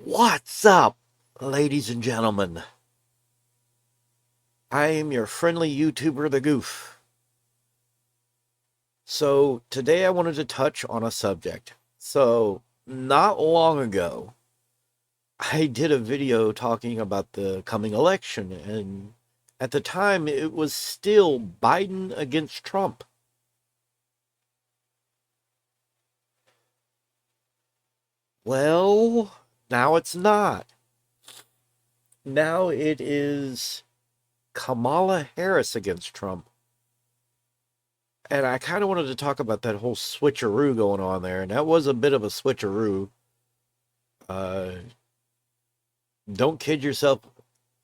What's up, ladies and gentlemen? I am your friendly YouTuber, The Goof. So, today I wanted to touch on a subject. So, not long ago, I did a video talking about the coming election, and at the time, it was still Biden against Trump. Well, now it's not. Now it is Kamala Harris against Trump. And I kind of wanted to talk about that whole switcheroo going on there, and that was a bit of a switcheroo. Uh, don't kid yourself,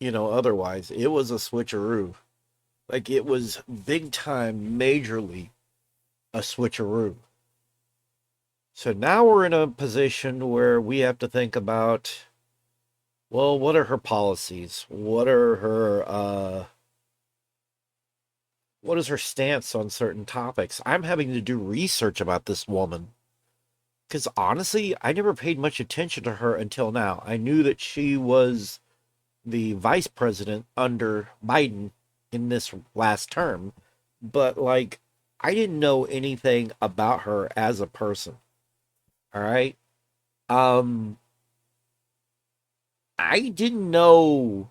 otherwise. It was a switcheroo. Like, it was big time, majorly a switcheroo. So now we're in a position where we have to think about, well, what are her policies? What is her stance on certain topics? I'm having to do research about this woman. Because honestly, I never paid much attention to her until now. I knew that she was the vice president under Biden in this last term, but like, I didn't know anything about her as a person. All right. Um, I didn't know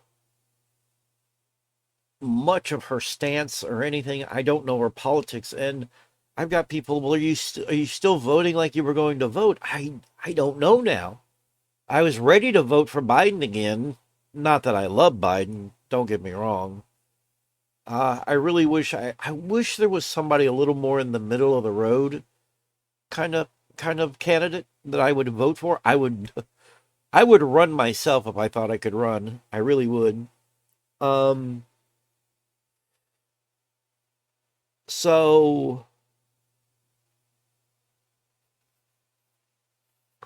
much of her stance or anything. I don't know her politics, and I've got people. Well, are you still voting like you were going to vote? I don't know now. I was ready to vote for Biden again. Not that I love Biden, don't get me wrong. I really wish I wish there was somebody a little more in the middle of the road kind of candidate that I would vote for. I would run myself if I thought I could run. I really would. Um so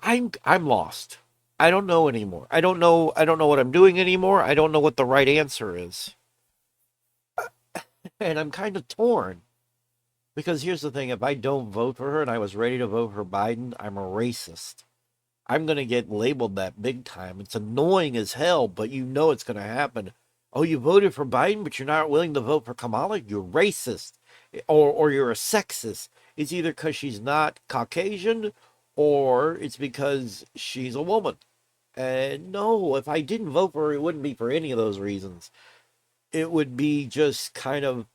I'm lost. I don't know anymore. I don't know what I'm doing anymore. I don't know what the right answer is. And I'm kind of torn. Because here's the thing, if I don't vote for her and I was ready to vote for Biden, I'm a racist. I'm going to get labeled that big time. It's annoying as hell, but you know it's going to happen. Oh, you voted for Biden, but you're not willing to vote for Kamala? You're racist. Or you're a sexist. It's either because she's not Caucasian or it's because she's a woman. And no, if I didn't vote for her, it wouldn't be for any of those reasons. It would be just kind of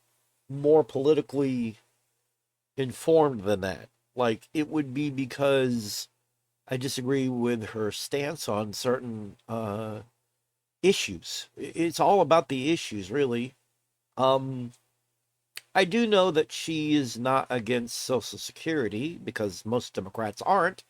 more politically informed than that. Like, it would be because I disagree with her stance on certain issues. It's all about the issues, really. Um, I do know that she is not against Social Security because most Democrats aren't.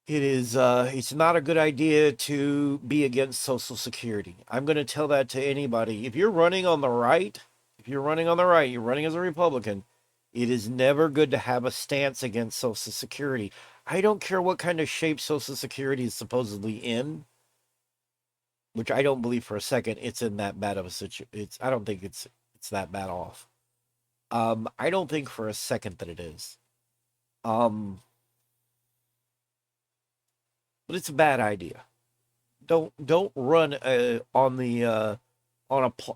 It's not a good idea to be against Social Security. I'm going to tell that to anybody. If you're running on the right, if you're running on the right, you're running as a Republican, it is never good to have a stance against Social Security. I don't care what kind of shape Social Security is supposedly in, which I don't believe for a second it's in that bad of a situation. I don't think it's that bad off. I don't think for a second that it is. Um, but it's a bad idea. Don't run on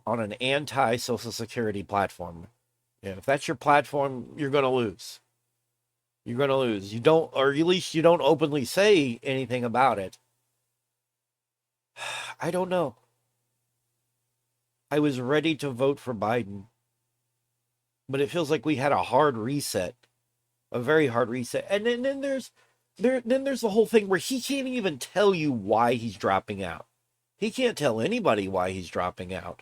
an anti Social Security platform. Yeah, if that's your platform, you're going to lose. You're going to lose. You don't, or at least you don't openly say anything about it. I don't know. I was ready to vote for Biden, but it feels like we had a hard reset, a very hard reset. And then there's the whole thing where he can't even tell you why he's dropping out. He can't tell anybody why he's dropping out.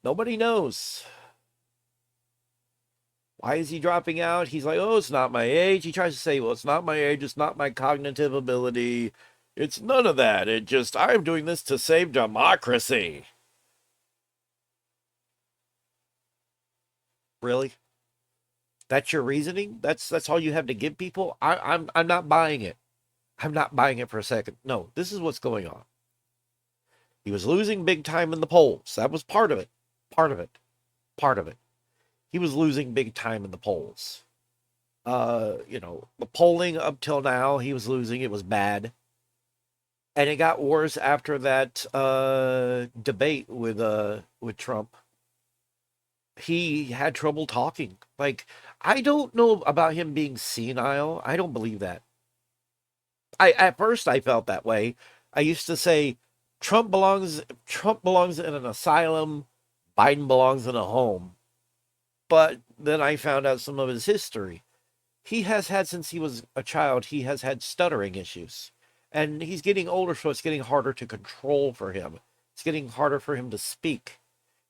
Nobody knows. Why is he dropping out? He's like, oh, it's not my age. He tries to say, well, it's not my age. It's not my cognitive ability. It's none of that. I'm doing this to save democracy. Really? That's your reasoning? That's all you have to give people? I'm not buying it. I'm not buying it for a second. No, this is what's going on. He was losing big time in the polls. That was part of it. Part of it. Part of it. He was losing big time in the polls. The polling up till now, he was losing. It was bad. And it got worse after that debate with Trump. He had trouble talking. Like, I don't know about him being senile. I don't believe that. I At first I felt that way. I used to say Trump belongs in an asylum, Biden belongs in a home. But then I found out some of his history. He has had, since he was a child, he has had stuttering issues. And he's getting older, so it's getting harder to control for him. It's getting harder for him to speak.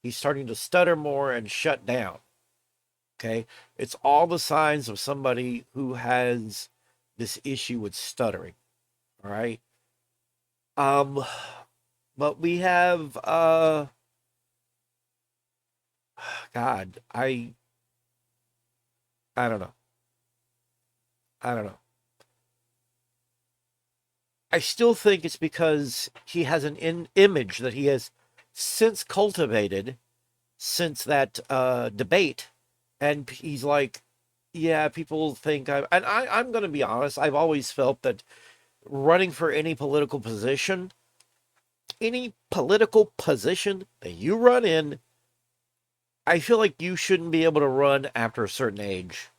He's starting to stutter more and shut down. Okay. It's all the signs of somebody who has this issue with stuttering. All right. Um, but we have God, I don't know. I don't know. I still think it's because he has an image that he has since cultivated since that debate, and he's like, yeah, people think I'm going to be honest. I've always felt that running for any political position that you run in, I feel like you shouldn't be able to run after a certain age.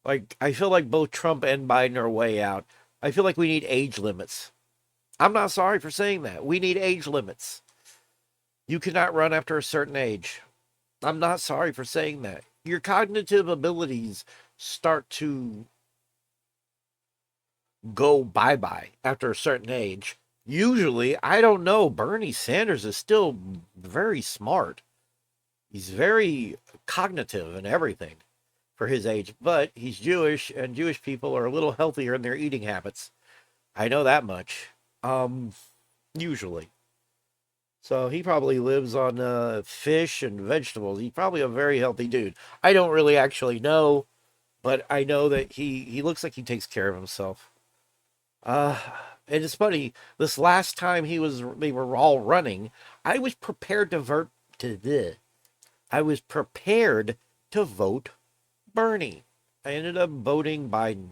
Like, I feel like both Trump and Biden are way out. I feel like we need age limits. I'm not sorry for saying that. We need age limits. You cannot run after a certain age. I'm not sorry for saying that. Your cognitive abilities start to go bye bye after a certain age. Usually, I don't know. Bernie Sanders is still very smart. He's very cognitive and everything for his age, but he's Jewish, and Jewish people are a little healthier in their eating habits. I know that much. Um, Usually. So he probably lives on fish and vegetables. He's probably a very healthy dude. I don't really actually know, but I know that he looks like he takes care of himself. Uh, and it's funny. This last time they were all running, I was prepared to vote to the. I was prepared to vote Bernie. I ended up voting Biden.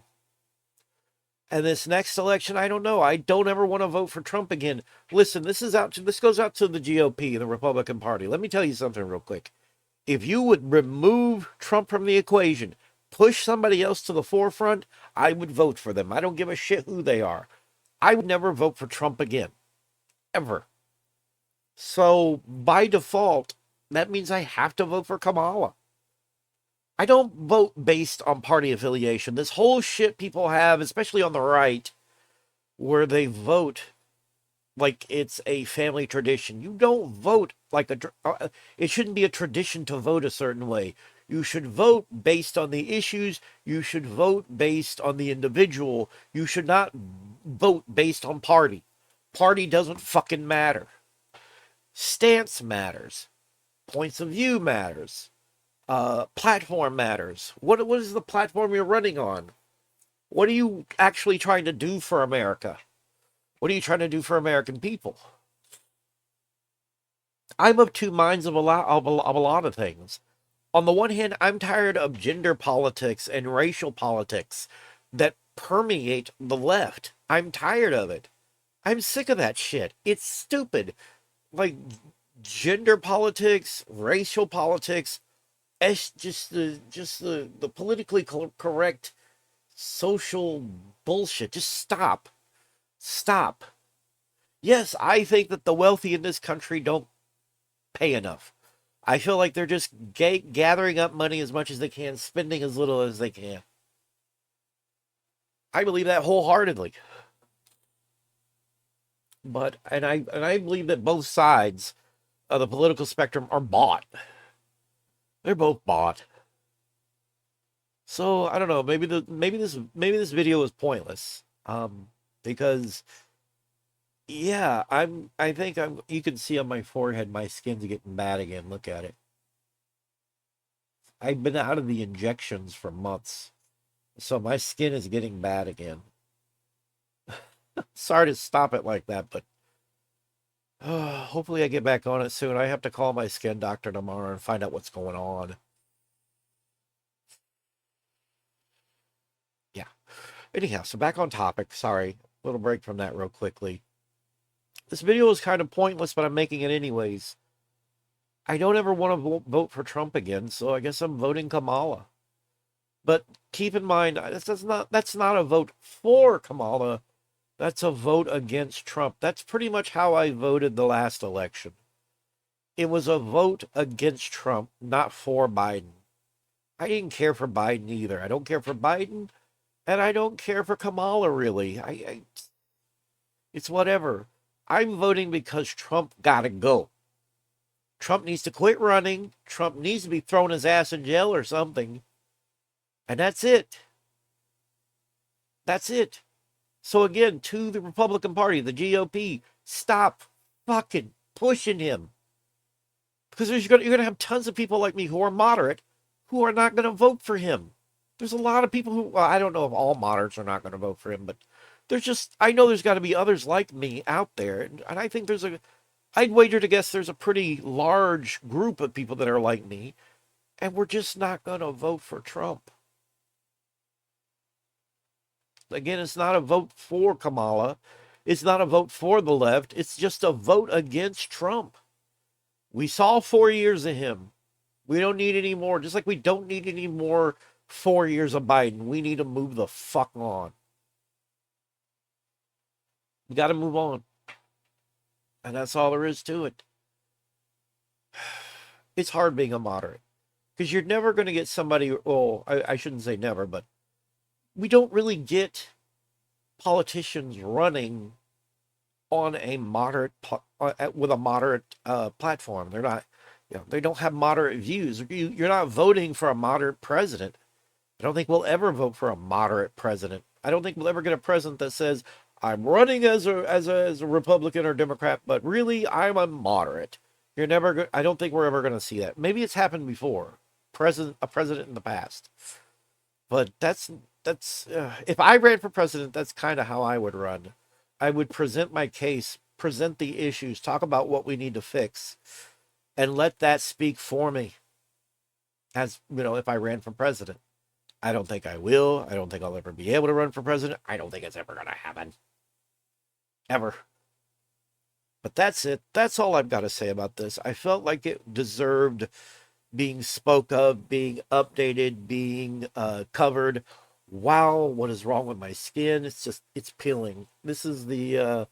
And this next election, I don't know. I don't ever want to vote for Trump again. Listen, this goes out to the GOP, the Republican Party. Let me tell you something real quick. If you would remove Trump from the equation, push somebody else to the forefront, I would vote for them. I don't give a shit who they are. I would never vote for Trump again. Ever. So by default, that means I have to vote for Kamala. I don't vote based on party affiliation. This whole shit people have, especially on the right, where they vote like it's a family tradition. You don't vote like it shouldn't be a tradition to vote a certain way. You should vote based on the issues. You should vote based on the individual. You should not vote based on party. Party doesn't fucking matter. Stance matters. Points of view matters. Platform matters. What is the platform you're running on? What are you actually trying to do for America? What are you trying to do for American people? I'm of two minds of a lot of things. On the one hand, I'm tired of gender politics and racial politics that permeate the left. I'm tired of it. I'm sick of that shit. It's stupid. Like, gender politics, racial politics, it's just the politically correct social bullshit. Just stop. Stop. Yes, I think that the wealthy in this country don't pay enough. I feel like they're just gathering up money as much as they can, spending as little as they can. I believe that wholeheartedly. And I believe that both sides of the political spectrum are bought. They're both bought. So I don't know. Maybe this video is pointless. Because yeah, I think I'm. You can see on my forehead my skin's getting bad again. Look at it. I've been out of the injections for months, so my skin is getting bad again. Sorry to stop it like that, but hopefully I get back on it soon. I have to call my skin doctor tomorrow and find out what's going on. Anyhow, so back on topic. Sorry, little break from that real quickly. This video is kind of pointless, but I'm making it anyways. I don't ever want to vote for Trump again, so I guess I'm voting Kamala. But keep in mind, that's not a vote for Kamala. That's a vote against Trump. That's pretty much how I voted the last election. It was a vote against Trump, not for Biden. I didn't care for Biden either. I don't care for Biden, and I don't care for Kamala really. It's whatever. I'm voting because Trump gotta go. Trump needs to quit running. Trump needs to be thrown his ass in jail or something. And that's it. That's it. So again, to the Republican Party, the GOP, stop fucking pushing him. Because you're going to have tons of people like me who are moderate who are not going to vote for him. There's a lot of people who, well, I don't know if all moderates are not going to vote for him, but there's just, I know there's got to be others like me out there. And I think I'd wager to guess there's a pretty large group of people that are like me, and we're just not going to vote for Trump. Again, it's not a vote for Kamala. It's not a vote for the left. It's just a vote against Trump. We saw 4 years of him. We don't need any more. Just like we don't need any more 4 years of Biden. We need to move the fuck on. We got to move on. And that's all there is to it. It's hard being a moderate. Because you're never going to get somebody, well, I shouldn't say never, but we don't really get politicians running on a moderate with a moderate platform. They're not, they don't have moderate views. You're not voting for a moderate president. I don't think we'll ever vote for a moderate president. I don't think we'll ever get a president that says I'm running as a Republican or Democrat, but really I'm a moderate. You're never. I don't think we're ever going to see that. Maybe it's happened before, a president in the past, but that's if I ran for president, that's kind of how I would run. I would present my case, present the issues, talk about what we need to fix, and let that speak for me. As if I ran for president. I don't think I will. I don't think I'll ever be able to run for president. I don't think it's ever going to happen. Ever. But that's it. That's all I've got to say about this. I felt like it deserved being spoke of, being updated, being covered. Wow, what is wrong with my skin? It's peeling. This is the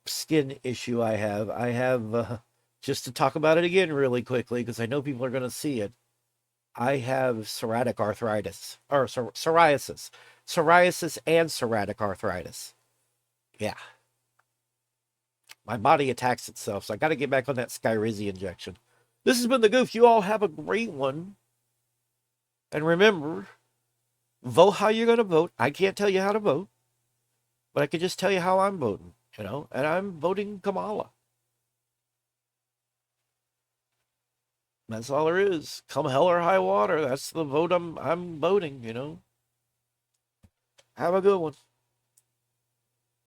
skin issue I have. I have, just to talk about it again really quickly, because I know people are going to see it. I have psoriatic arthritis, or psoriasis. Psoriasis and psoriatic arthritis. Yeah. My body attacks itself, so I got to get back on that Skyrizi injection. This has been The Goof. You all have a great one. And remember, vote how you're going to vote. I can't tell you how to vote, but I can just tell you how I'm voting, and I'm voting Kamala. That's all there is. Come hell or high water. That's the vote I'm voting, Have a good one.